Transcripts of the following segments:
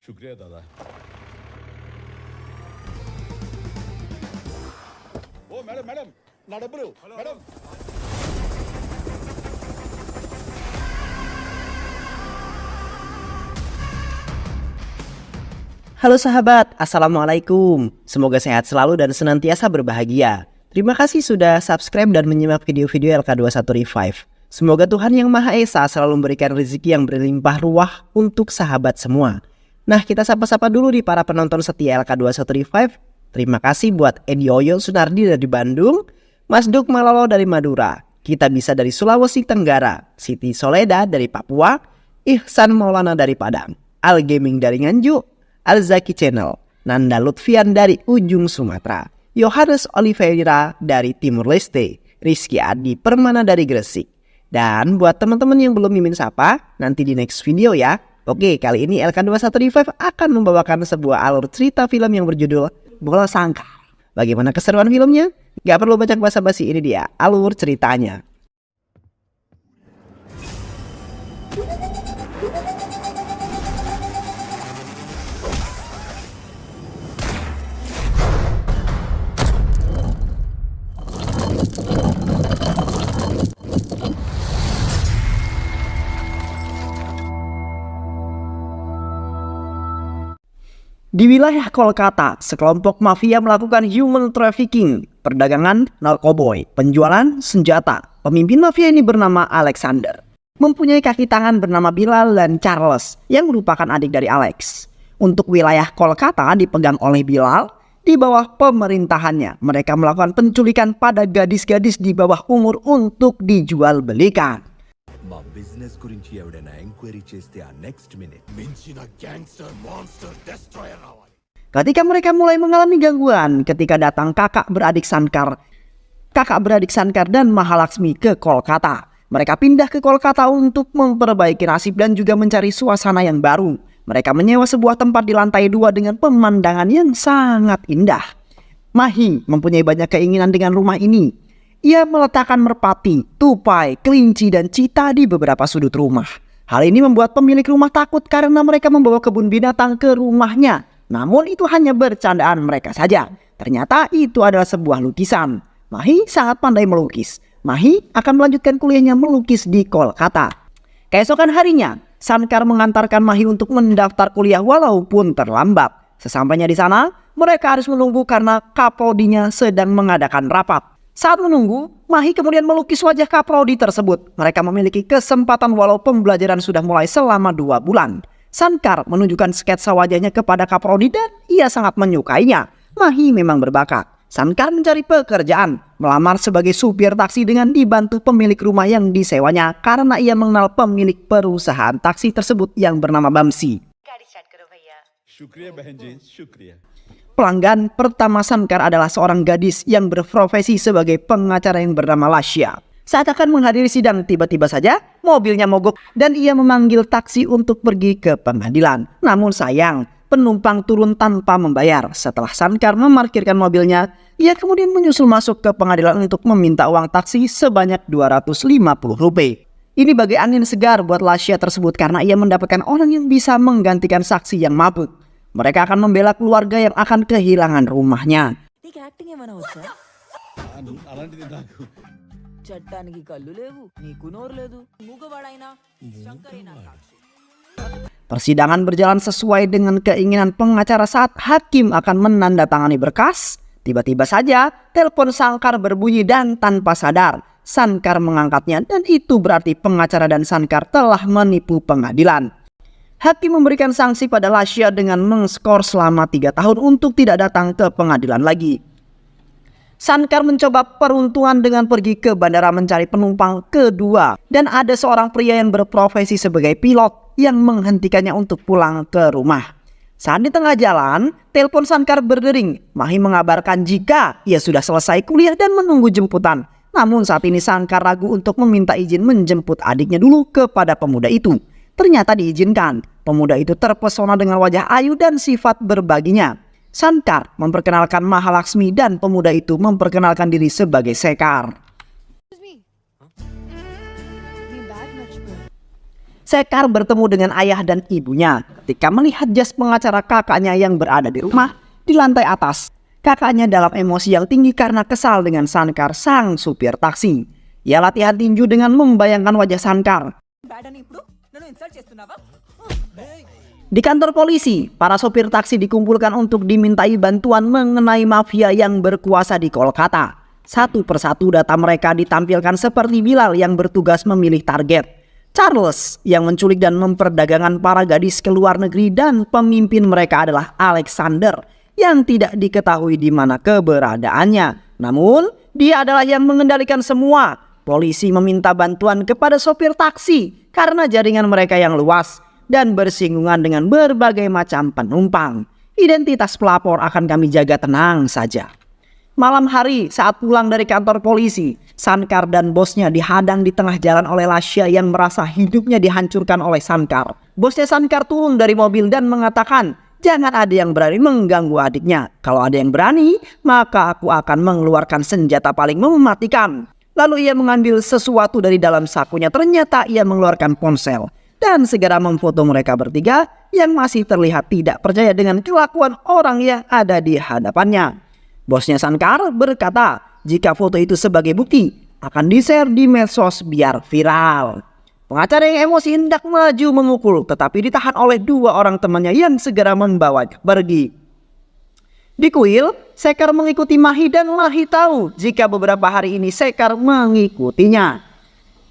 शुक्रिया दादा। ओ madam madam ना डब्बुలు madam. Halo sahabat, Assalamualaikum. Semoga sehat selalu dan senantiasa berbahagia. Terima kasih sudah subscribe dan menyimak video-video LK21 Revive. Semoga Tuhan Yang Maha Esa selalu memberikan rezeki yang berlimpah ruah untuk sahabat semua. Nah, kita sapa-sapa dulu di para penonton setia LK21 Revive. Terima kasih buat Edi Oyo Sunardi dari Bandung, Mas Duk Malolo dari Madura, Kita Bisa dari Sulawesi Tenggara, Siti Soleda dari Papua, Ihsan Maulana dari Padang, Al Gaming dari Nganjuk, Al-Zaki Channel, Nanda Lutfian dari ujung Sumatera, Yohanes Oliveira dari Timur Leste, Rizky Adi Permana dari Gresik. Dan buat teman-teman yang belum mimin sapa, nanti di next video ya. Oke, kali ini LK21 Revive akan membawakan sebuah alur cerita film yang berjudul Bola Sangkar. Bagaimana keseruan filmnya? Gak perlu banyak basa-basi, ini dia alur ceritanya. Di wilayah Kolkata, sekelompok mafia melakukan human trafficking, perdagangan narkoboy, penjualan senjata. Pemimpin mafia ini bernama Alexander. Mempunyai kaki tangan bernama Bilal dan Charles yang merupakan adik dari Alex. Untuk wilayah Kolkata dipegang oleh Bilal, di bawah pemerintahannya mereka melakukan penculikan pada gadis-gadis di bawah umur untuk dijual belikan. మా బిజినెస్ గురించి ఎవడైనా ఎంక్వైరీ చేస్తే ఆ next minute మించిన gangster monster destroyer రావాలి. Ketika mereka mulai mengalami gangguan ketika datang kakak beradik Sankar dan Mahalaksmi ke Kolkata. Mereka pindah ke Kolkata untuk memperbaiki nasib dan juga mencari suasana yang baru. Mereka menyewa sebuah tempat di lantai 2 dengan pemandangan yang sangat indah. Mahi mempunyai banyak keinginan dengan rumah ini. Ia meletakkan merpati, tupai, kelinci, dan cita di beberapa sudut rumah. Hal ini membuat pemilik rumah takut karena mereka membawa kebun binatang ke rumahnya. Namun itu hanya bercandaan mereka saja. Ternyata itu adalah sebuah lukisan. Mahi sangat pandai melukis. Mahi akan melanjutkan kuliahnya melukis di Kolkata. Keesokan harinya, Sankar mengantarkan Mahi untuk mendaftar kuliah walaupun terlambat. Sesampainya di sana, mereka harus menunggu karena Kaprodinya sedang mengadakan rapat. Saat menunggu, Mahi kemudian melukis wajah Kaprodi tersebut. Mereka memiliki kesempatan walau pembelajaran sudah mulai selama 2 bulan. Sankar menunjukkan sketsa wajahnya kepada Kaprodi dan ia sangat menyukainya. Mahi memang berbakat. Sankar mencari pekerjaan, melamar sebagai supir taksi dengan dibantu pemilik rumah yang disewanya karena ia mengenal pemilik perusahaan taksi tersebut yang bernama Bamsi. शुक्रिया बहन जी, शुक्रिया। Pelanggan pertama Sankar adalah seorang gadis yang berprofesi sebagai pengacara yang bernama Lasya. Saat akan menghadiri sidang, tiba-tiba saja mobilnya mogok dan ia memanggil taksi untuk pergi ke pengadilan. Namun sayang, penumpang turun tanpa membayar. Setelah Sankar memarkirkan mobilnya, ia kemudian menyusul masuk ke pengadilan untuk meminta uang taksi sebanyak 250 rupiah. Ini bagai angin segar buat Lasya tersebut karena ia mendapatkan orang yang bisa menggantikan saksi yang mabuk. Mereka akan membela keluarga yang akan kehilangan rumahnya. నీకు యాక్టింగ్ ఏమైనా వచ్చా అలాంటిది నాకు చట్టానికి కళ్ళు లేవు నీకు నోరు లేదు మూగవాడైనా శంకరైనా సాక్షి. Persidangan berjalan sesuai dengan keinginan pengacara saat hakim akan menandatangani berkas. Tiba-tiba saja telepon Sankar berbunyi dan tanpa sadar Sankar mengangkatnya dan itu berarti pengacara dan Sankar telah menipu pengadilan. Hakim memberikan sanksi pada Lasya dengan mengskor selama 3 tahun untuk tidak datang ke pengadilan lagi. Sankar mencoba peruntungan dengan pergi ke bandara mencari penumpang kedua. Dan ada seorang pria yang berprofesi sebagai pilot yang menghentikannya untuk pulang ke rumah. Saat di tengah jalan, telepon Sankar berdering. Mahi mengabarkan jika ia sudah selesai kuliah dan menunggu jemputan. Namun saat ini Sankar ragu untuk meminta izin menjemput adiknya dulu kepada pemuda itu. Ternyata diizinkan. Pemuda itu terpesona dengan wajah ayu dan sifat berbaginya. Sankar memperkenalkan Mahalaksmi dan pemuda itu memperkenalkan diri sebagai Sekar. Sekar bertemu dengan ayah dan ibunya ketika melihat jas pengacara kakaknya yang berada di rumah di lantai atas. Kakaknya dalam emosi yang tinggi karena kesal dengan Sankar, sang supir taksi. Ia latihan tinju dengan membayangkan wajah Sankar. Di kantor polisi, para sopir taksi dikumpulkan untuk dimintai bantuan mengenai mafia yang berkuasa di Kolkata. Satu persatu data mereka ditampilkan seperti Bilal yang bertugas memilih target, Charles yang menculik dan memperdagangkan para gadis ke luar negeri, dan pemimpin mereka adalah Alexander yang tidak diketahui di mana keberadaannya. Namun, dia adalah yang mengendalikan semua. Polisi meminta bantuan kepada sopir taksi karena jaringan mereka yang luas dan bersinggungan dengan berbagai macam penumpang. Identitas pelapor akan kami jaga tenang saja. Malam hari saat pulang dari kantor polisi, Sankar dan bosnya dihadang di tengah jalan oleh Lasya yang merasa hidupnya dihancurkan oleh Sankar. Bosnya Sankar turun dari mobil dan mengatakan, jangan ada yang berani mengganggu adiknya. Kalau ada yang berani, maka aku akan mengeluarkan senjata paling mematikan. Lalu ia mengambil sesuatu dari dalam sakunya. Ternyata ia mengeluarkan ponsel dan segera memfoto mereka bertiga yang masih terlihat tidak percaya dengan kelakuan orang yang ada di hadapannya. Bosnya Sankar berkata, jika foto itu sebagai bukti akan di-share di medsos biar viral. Pengacara yang emosi hendak maju memukul, tetapi ditahan oleh dua orang temannya yang segera membawanya pergi. Di kuil, Sekar mengikuti Mahi dan Mahi tahu jika beberapa hari ini Sekar mengikutinya.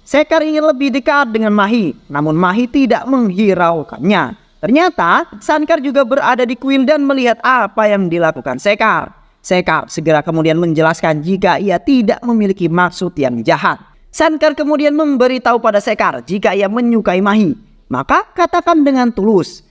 Sekar ingin lebih dekat dengan Mahi, namun Mahi tidak menghiraukannya. Ternyata Sankar juga berada di kuil dan melihat apa yang dilakukan Sekar. Sekar segera kemudian menjelaskan jika ia tidak memiliki maksud yang jahat. Sankar kemudian memberitahu pada Sekar jika ia menyukai Mahi, maka katakan dengan tulus.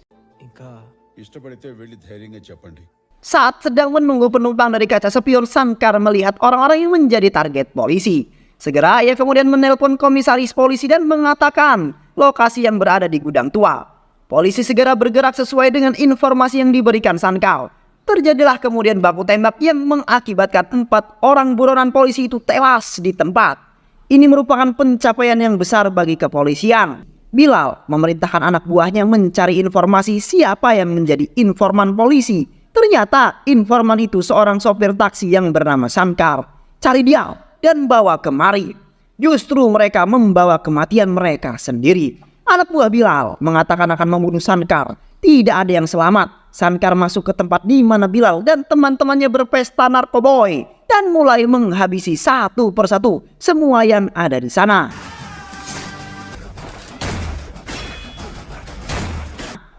ఇష్టపడితే వెళ్ళి ధైర్యంగా చెప్పండి. Saat sedang menunggu penumpang dari kaca spion, Sankar melihat orang-orang yang menjadi target polisi. Segera ia kemudian menelpon komisaris polisi dan mengatakan lokasi yang berada di gudang tua. Polisi segera bergerak sesuai dengan informasi yang diberikan Sankar. Terjadilah kemudian baku tembak yang mengakibatkan 4 orang buronan polisi itu tewas di tempat. Ini merupakan pencapaian yang besar bagi kepolisian. Bilal memerintahkan anak buahnya mencari informasi siapa yang menjadi informan polisi. Ternyata informan itu seorang sopir taksi yang bernama Sankar. Cari dia dan bawa kemari. Justru mereka membawa kematian mereka sendiri. Anak buah Bilal mengatakan akan membunuh Sankar. Tidak ada yang selamat. Sankar masuk ke tempat di mana Bilal dan teman-temannya berpesta narkoboy dan mulai menghabisi satu persatu semua yang ada di sana.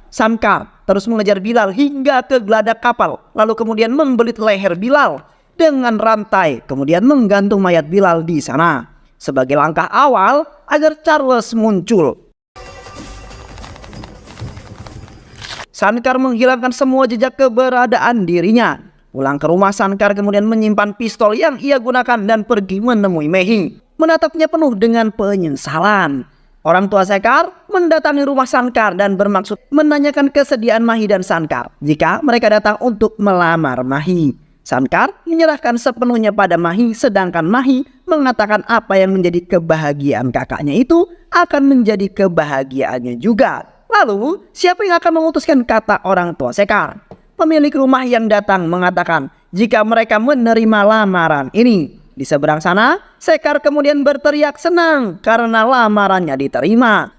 Sankar terus mengejar Bilal hingga ke geladak kapal, lalu kemudian membelit leher Bilal dengan rantai, kemudian menggantung mayat Bilal di sana sebagai langkah awal agar Charles muncul. Sankar menghilangkan semua jejak keberadaan dirinya. Pulang ke rumah, Sankar kemudian menyimpan pistol yang ia gunakan dan pergi menemui Mahi. Menatapnya penuh dengan penyesalan. Orang tua Sekar mendatangi rumah Sankar dan bermaksud menanyakan kesediaan Mahi dan Sankar jika mereka datang untuk melamar Mahi. Sankar menyerahkan sepenuhnya pada Mahi, sedangkan Mahi mengatakan apa yang menjadi kebahagiaan kakaknya itu akan menjadi kebahagiaannya juga. Lalu, siapa yang akan memutuskan, kata orang tua Sekar? Pemilik rumah yang datang mengatakan jika mereka menerima lamaran ini. Di seberang sana, Sekar kemudian berteriak senang karena lamarannya diterima.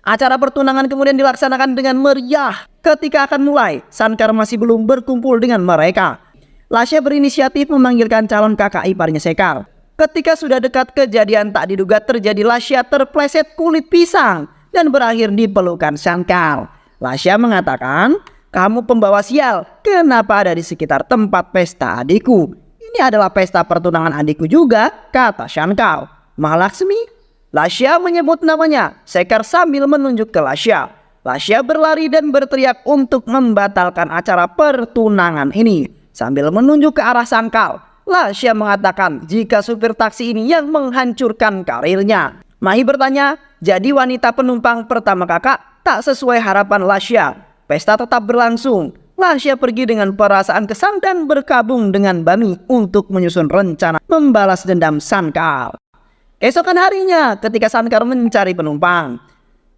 Acara pertunangan kemudian dilaksanakan dengan meriah. Ketika akan mulai, Sankar masih belum berkumpul dengan mereka. Lasya berinisiatif memanggilkan calon kakak iparnya Sekar. Ketika sudah dekat, kejadian tak diduga terjadi. Lasya terpleset kulit pisang dan berakhir di pelukan Sankar. Lasya mengatakan, kamu pembawa sial, kenapa ada di sekitar tempat pesta adikku? Ini adalah pesta pertunangan adikku juga, kata Sankar. Mahalaksmi? Lasya menyebut namanya. Sekar sambil menunjuk ke Lasya. Lasya berlari dan berteriak untuk membatalkan acara pertunangan ini. Sambil menunjuk ke arah Sankar, Lasya mengatakan jika supir taksi ini yang menghancurkan karirnya. Mahi bertanya, jadi wanita penumpang pertama kakak tak sesuai harapan Lasya. Pesta tetap berlangsung. Lasya pergi dengan perasaan kesal dan bergabung dengan Bami untuk menyusun rencana membalas dendam Sankar. Esokan harinya ketika Sankar mencari penumpang,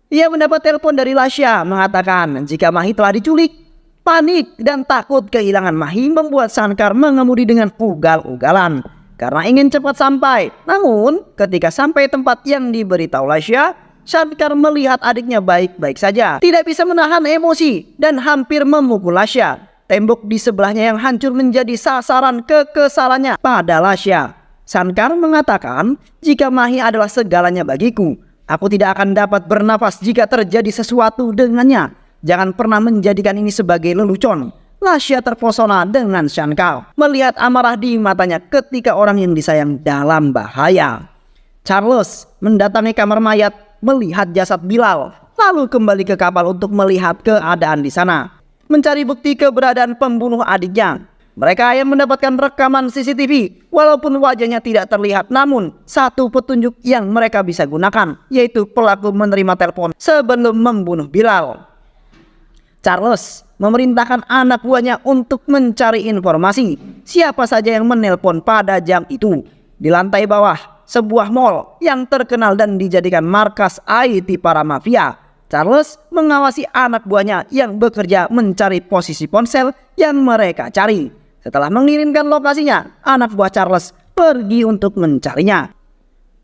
Ia mendapat telepon dari Lasya mengatakan jika Mahi telah diculik. Panik dan takut kehilangan Mahi membuat Shankar mengemudi dengan ugal-ugalan karena ingin cepat sampai. Namun ketika sampai tempat yang diberitahu Lasya, Shankar melihat adiknya baik-baik saja, tidak bisa menahan emosi dan hampir memukul Lasya. Tembok di sebelahnya yang hancur menjadi sasaran kekesalannya pada Lasya. Shankar mengatakan, jika Mahi adalah segalanya bagiku, aku tidak akan dapat bernafas jika terjadi sesuatu dengannya. Jangan pernah menjadikan ini sebagai lelucon. Lasya terpesona dengan Shankar, melihat amarah di matanya ketika orang yang disayang dalam bahaya. Charles mendatangi kamar mayat, melihat jasad Bilal, lalu kembali ke kapal untuk melihat keadaan di sana, mencari bukti keberadaan pembunuh adiknya. Mereka yang mendapatkan rekaman CCTV, walaupun wajahnya tidak terlihat, namun satu petunjuk yang mereka bisa gunakan, yaitu pelaku menerima telepon sebelum membunuh Bilal. Charles memerintahkan anak buahnya untuk mencari informasi siapa saja yang menelpon pada jam itu. Di lantai bawah sebuah mall yang terkenal dan dijadikan markas IT para mafia, Charles mengawasi anak buahnya yang bekerja mencari posisi ponsel yang mereka cari. Setelah mengirimkan lokasinya, anak buah Charles pergi untuk mencarinya.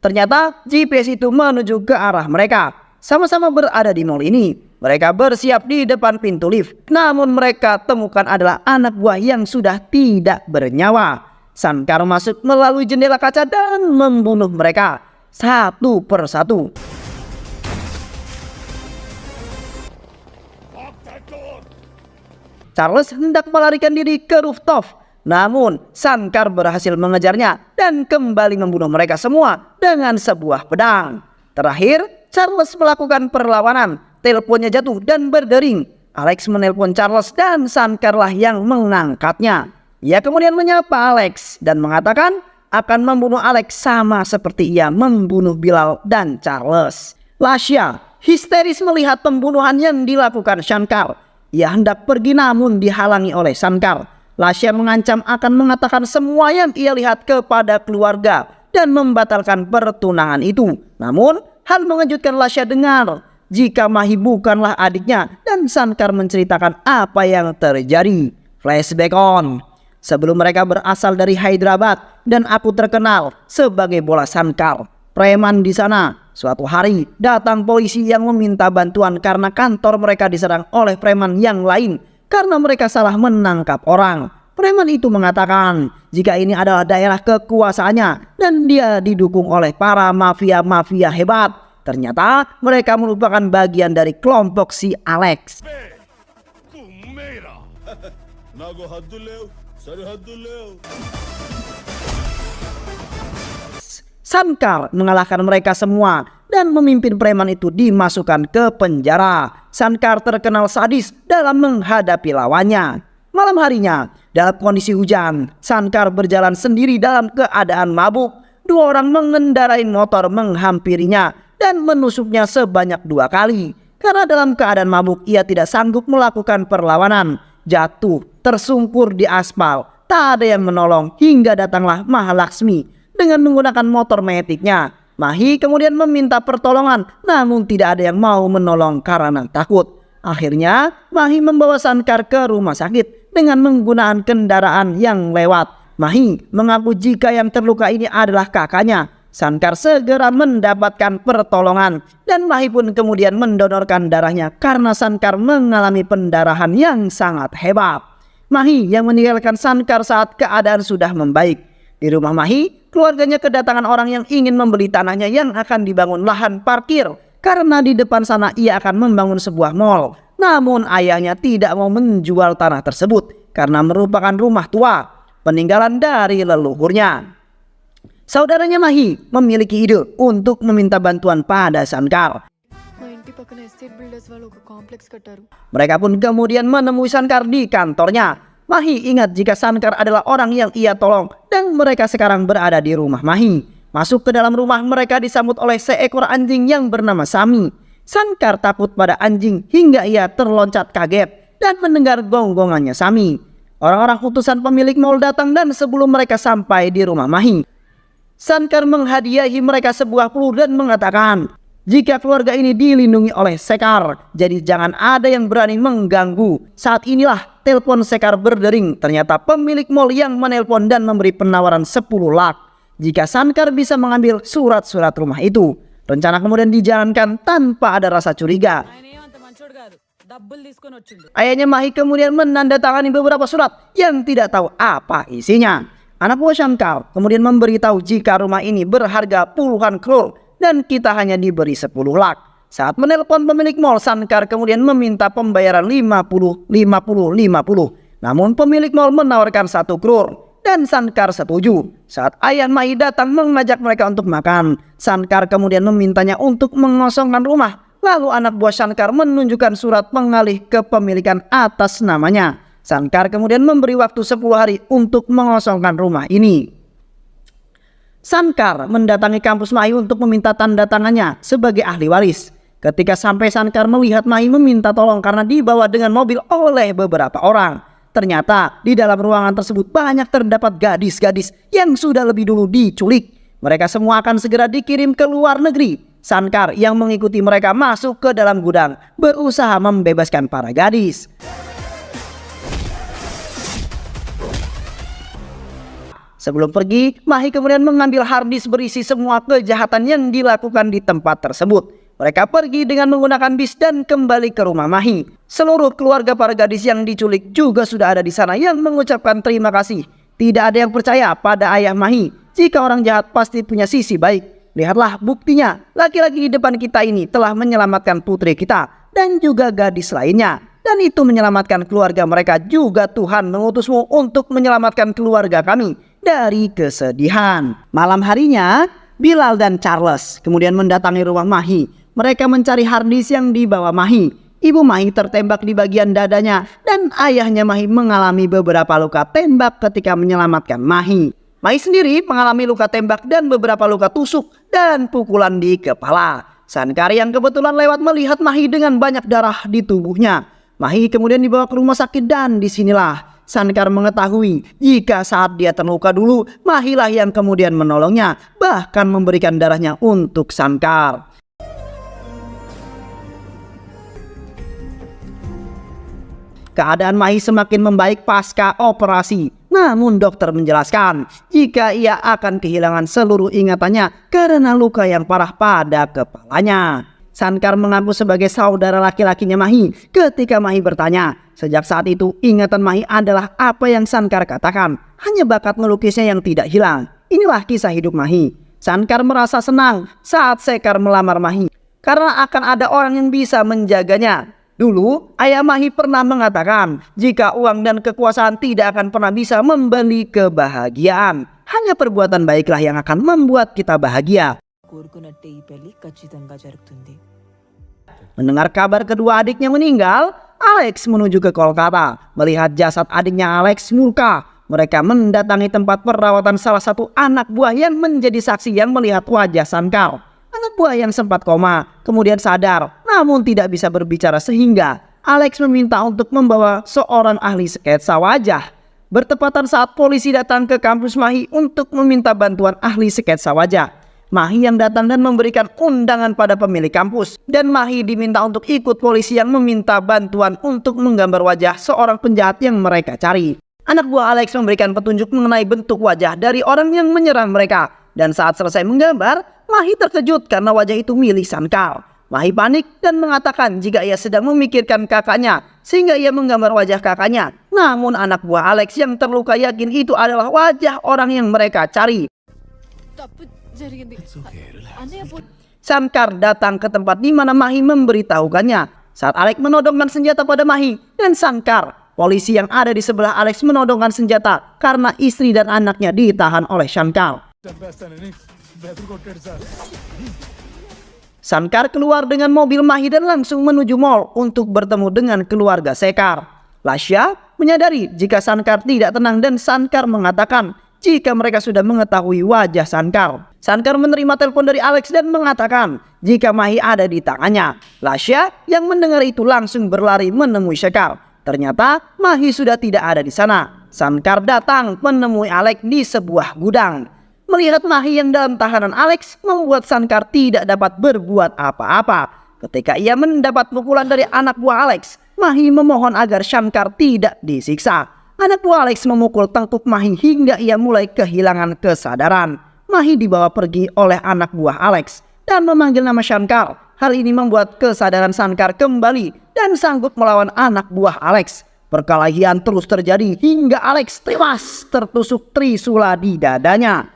Ternyata GPS itu menuju ke arah mereka. Sama-sama berada di mall ini. Mereka bersiap di depan pintu lift. Namun mereka temukan adalah anak buah yang sudah tidak bernyawa. Shankar masuk melalui jendela kaca dan membunuh mereka satu persatu. Charles hendak melarikan diri ke rooftop. Namun Shankar berhasil mengejarnya dan kembali membunuh mereka semua dengan sebuah pedang. Terakhir, Charles melakukan perlawanan. Teleponnya jatuh dan berdering. Alex menelpon Charles dan Shankar lah yang mengangkatnya. Ia kemudian menyapa Alex dan mengatakan akan membunuh Alex sama seperti ia membunuh Bilal dan Charles. Lasya histeris melihat pembunuhan yang dilakukan Shankar. Ia hendak pergi namun dihalangi oleh Shankar. Lasya mengancam akan mengatakan semua yang ia lihat kepada keluarga dan membatalkan pertunangan itu. Namun hal mengejutkan Lasya dengar jika Mahi bukanlah adiknya dan Shankar menceritakan apa yang terjadi. Flashback on. Sebelum mereka berasal dari Hyderabad dan aku terkenal sebagai bola Shankar, preman di sana. Suatu hari datang polisi yang meminta bantuan karena kantor mereka diserang oleh preman yang lain karena mereka salah menangkap orang. Preman itu mengatakan jika ini adalah daerah kekuasaannya dan dia didukung oleh para mafia-mafia hebat. Ternyata mereka merupakan bagian dari kelompok si Alex. Shankar mengalahkan mereka semua dan memimpin preman itu dimasukkan ke penjara. Shankar terkenal sadis dalam menghadapi lawannya. Malam harinya, dalam kondisi hujan, Shankar berjalan sendiri dalam keadaan mabuk. Dua orang mengendarai motor menghampirinya dan menusuknya sebanyak 2 kali. Karena dalam keadaan mabuk ia tidak sanggup melakukan perlawanan. Jatuh tersungkur di aspal. Tak ada yang menolong hingga datanglah Mahalaksmi dengan menggunakan motor metiknya. Mahi kemudian meminta pertolongan namun tidak ada yang mau menolong karena takut. Akhirnya Mahi membawa Shankar ke rumah sakit dengan menggunakan kendaraan yang lewat. Mahi mengaku jika yang terluka ini adalah kakaknya. Shankar segera mendapatkan pertolongan dan Mahi pun kemudian mendonorkan darahnya karena Shankar mengalami pendarahan yang sangat hebat. Mahi yang meninggalkan Shankar saat keadaan sudah membaik. Di rumah Mahi, keluarganya kedatangan orang yang ingin membeli tanahnya yang akan dibangun lahan parkir karena di depan sana ia akan membangun sebuah mall. Namun ayahnya tidak mau menjual tanah tersebut karena merupakan rumah tua, peninggalan dari leluhurnya. Saudaranya Mahi memiliki ide untuk meminta bantuan pada Shankar. Mereka pun kemudian menemui Shankar di kantornya. Mahi ingat jika Shankar adalah orang yang ia tolong dan mereka sekarang berada di rumah Mahi. Masuk ke dalam rumah mereka disambut oleh seekor anjing yang bernama Sami. Shankar takut pada anjing hingga ia terloncat kaget dan mendengar gonggongannya Sami. Orang-orang utusan pemilik mall datang dan sebelum mereka sampai di rumah Mahi, Shankar menghadiahi mereka sebuah peluru dan mengatakan, jika keluarga ini dilindungi oleh Sekar. Jadi jangan ada yang berani mengganggu. Saat inilah telepon Sekar berdering. Ternyata pemilik mall yang menelpon dan memberi penawaran 10 lak jika Sankar bisa mengambil surat-surat rumah itu. Rencana kemudian dijalankan tanpa ada rasa curiga. ఆయన ఏమంత మంచోడు కాదు డబ్బులు తీసుకొని వచ్చిండు Ayahnya Mahi kemudian menandatangani beberapa surat yang tidak tahu apa isinya. Anak buah Sankar kemudian memberitahu jika rumah ini berharga puluhan crore dan kita hanya diberi 10 lak. Saat menelpon pemilik mall, Sankar kemudian meminta pembayaran 50. Namun pemilik mall menawarkan 1 crore dan Sankar setuju. Saat ayah Mahi datang mengajak mereka untuk makan, Sankar kemudian memintanya untuk mengosongkan rumah. Lalu anak buah Sankar menunjukkan surat pengalih kepemilikan atas namanya. Sankar kemudian memberi waktu 10 hari untuk mengosongkan rumah ini. Sankar mendatangi kampus Mahi untuk meminta tanda tangannya sebagai ahli waris. Ketika sampai, Sankar melihat Mahi meminta tolong karena dibawa dengan mobil oleh beberapa orang. Ternyata di dalam ruangan tersebut banyak terdapat gadis-gadis yang sudah lebih dulu diculik. Mereka semua akan segera dikirim ke luar negeri. Sankar yang mengikuti mereka masuk ke dalam gudang, berusaha membebaskan para gadis. Sebelum pergi, Mahi kemudian mengambil harddisk berisi semua kejahatan yang dilakukan di tempat tersebut. Mereka pergi dengan menggunakan bis dan kembali ke rumah Mahi. Seluruh keluarga para gadis yang diculik juga sudah ada di sana yang mengucapkan terima kasih. Tidak ada yang percaya pada ayah Mahi. Jika orang jahat pasti punya sisi baik. Lihatlah buktinya, laki-laki di depan kita ini telah menyelamatkan putri kita dan juga gadis lainnya. Dan itu menyelamatkan keluarga mereka. Juga Tuhan mengutusmu untuk menyelamatkan keluarga kami dari kesedihan. Malam harinya, Bilal dan Charles kemudian mendatangi rumah Mahi. Mereka mencari harddisk yang dibawa Mahi. Ibu Mahi tertembak di bagian dadanya dan ayahnya Mahi mengalami beberapa luka tembak ketika menyelamatkan Mahi. Mahi sendiri mengalami luka tembak dan beberapa luka tusuk dan pukulan di kepala. Sankar yang kebetulan lewat melihat Mahi dengan banyak darah di tubuhnya. Mahi kemudian dibawa ke rumah sakit dan disinilah Sankar mengetahui jika saat dia terluka dulu, Mahilah yang kemudian menolongnya, bahkan memberikan darahnya untuk Sankar. Keadaan Mahi semakin membaik pasca operasi. Namun dokter menjelaskan jika ia akan kehilangan seluruh ingatannya karena luka yang parah pada kepalanya. Sankar mengaku sebagai saudara laki-lakinya Mahi ketika Mahi bertanya. Sejak saat itu ingatan Mahi adalah apa yang Sankar katakan. Hanya bakat melukisnya yang tidak hilang. Inilah kisah hidup Mahi. Sankar merasa senang saat Sekar melamar Mahi karena akan ada orang yang bisa menjaganya. Dulu, ayah Mahi pernah mengatakan jika uang dan kekuasaan tidak akan pernah bisa membeli kebahagiaan. Hanya perbuatan baiklah yang akan membuat kita bahagia. కోరుకున్నట్టే ఈ పెళ్లి ఖచ్చితంగా జరుగుతుంది Mendengar kabar kedua adiknya meninggal, Alex menuju ke Kolkata. Melihat jasad adiknya, Alex murka. Mereka mendatangi tempat perawatan salah satu anak buah yang menjadi saksi yang melihat wajah Sankar. Anak buah yang sempat koma, kemudian sadar, namun tidak bisa berbicara sehingga Alex meminta untuk membawa seorang ahli sketsa wajah. Bertepatan saat polisi datang ke kampus Mahi untuk meminta bantuan ahli sketsa wajah. Mahi yang datang dan memberikan undangan pada pemilik kampus. Dan Mahi diminta untuk ikut polisi yang meminta bantuan untuk menggambar wajah seorang penjahat yang mereka cari. Anak buah Alex memberikan petunjuk mengenai bentuk wajah dari orang yang menyerang mereka. Dan saat selesai menggambar, Mahi terkejut karena wajah itu milik Sankar. Mahi panik dan mengatakan jika ia sedang memikirkan kakaknya, sehingga ia menggambar wajah kakaknya. Namun anak buah Alex yang terluka yakin itu adalah wajah orang yang mereka cari. Sankar datang ke tempat di mana Mahi memberitahukannya. Saat Alex menodongkan senjata pada Mahi dan Sankar, polisi yang ada di sebelah Alex menodongkan senjata karena istri dan anaknya ditahan oleh Sankar. Sankar keluar dengan mobil Mahi dan langsung menuju mall untuk bertemu dengan keluarga Sekar. Lasya menyadari jika Sankar tidak tenang dan Sankar mengatakan jika mereka sudah mengetahui wajah Sankar. Sankar menerima telepon dari Alex dan mengatakan jika Mahi ada di tangannya. Lasya yang mendengar itu langsung berlari menemui Sekar. Ternyata Mahi sudah tidak ada di sana. Sankar datang menemui Alex di sebuah gudang. Melihat Mahi yang dalam tahanan Alex membuat Shankar tidak dapat berbuat apa-apa. Ketika ia mendapat pukulan dari anak buah Alex, Mahi memohon agar Shankar tidak disiksa. Anak buah Alex memukul tengkuk Mahi hingga ia mulai kehilangan kesadaran. Mahi dibawa pergi oleh anak buah Alex dan memanggil nama Shankar. Hal ini membuat kesadaran Shankar kembali dan sanggup melawan anak buah Alex. Perkelahian terus terjadi hingga Alex tewas tertusuk trisula di dadanya.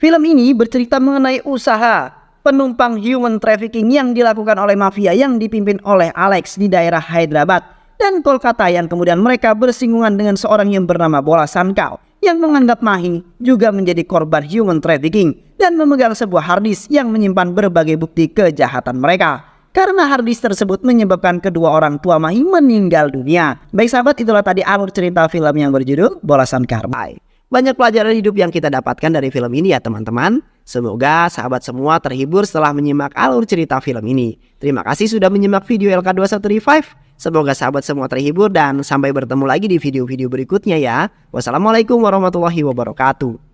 Film ini bercerita mengenai usaha penumpang human trafficking yang dilakukan oleh mafia yang dipimpin oleh Alex di daerah Hyderabad dan Kolkata, yang kemudian mereka bersinggungan dengan seorang yang bernama Bola Shankar yang menganggap Mahi juga menjadi korban human trafficking dan memegang sebuah harddisk yang menyimpan berbagai bukti kejahatan mereka. Karena harddisk tersebut menyebabkan kedua orang tua Mahi meninggal dunia. Baik sahabat, itulah tadi alur cerita film yang berjudul Bola Shankar. Banyak pelajaran hidup yang kita dapatkan dari film ini ya teman-teman. Semoga sahabat semua terhibur setelah menyimak alur cerita film ini. Terima kasih sudah menyimak video LK21 Revive. Semoga sahabat semua terhibur dan sampai bertemu lagi di video-video berikutnya ya. Wassalamualaikum warahmatullahi wabarakatuh.